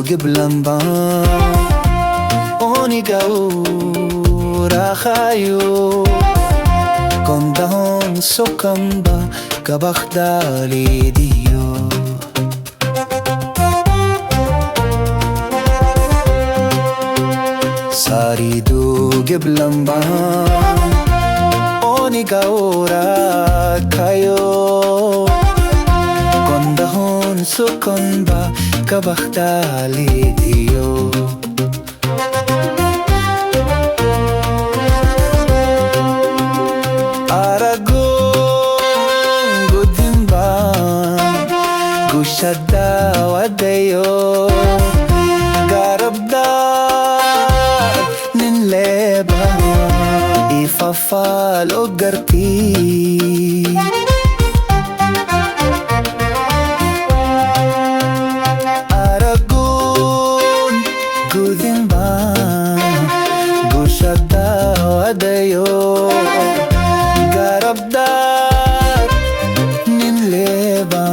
geblamba oniga ura khayo kondahon sokamba kabakhdali diyo saridu geblamba oniga ura khayo kondahon sokamba kabakhdali diyo Shadda wadayo garabda nin leba ifafal ogarti aragun gudimba gushadda wadayo garabda nin leba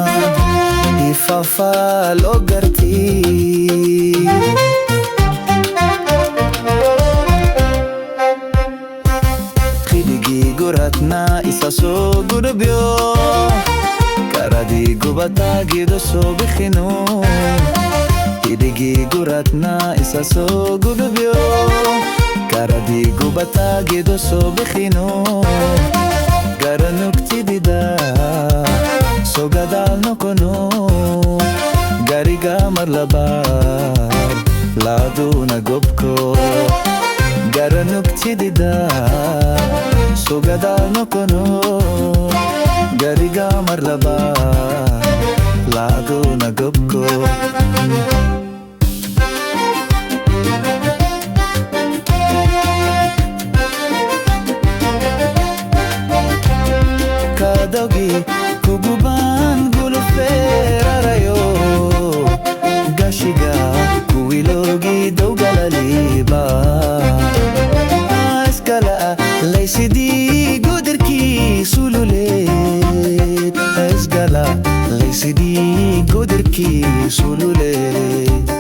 fafal ogarti khidigi guratna isaso gurbyo karadi gubata gido so bikhino khidigi guratna isaso gurbyo karadi gubata gido so bikhino garanuk tidida so gadal no kono gariga marlabar laduna gobko garanuk tidida so gadal no kono gariga marlabar laduna gobko kadogi kuguban guluferayo gashiga kuwilogi dowgalaliba askala laysidi gudirki sululet asgala laysidi gudirki sululet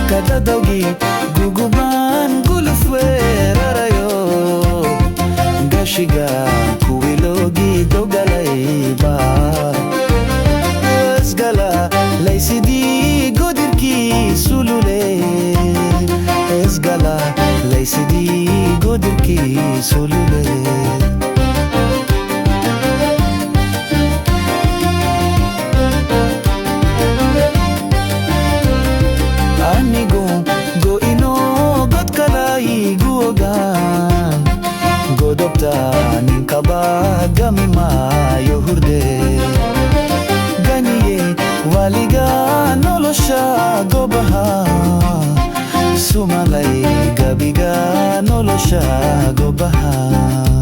kadadawgi guguban guluferayo gashiga kuwilogi dowgalayba asgala laysidi gudirki sulule asgala laysidi gudirki sulule ninkaba gamima yohurde ganiye waliga nolosha gobaha sumalay gabiga nolosha gobaha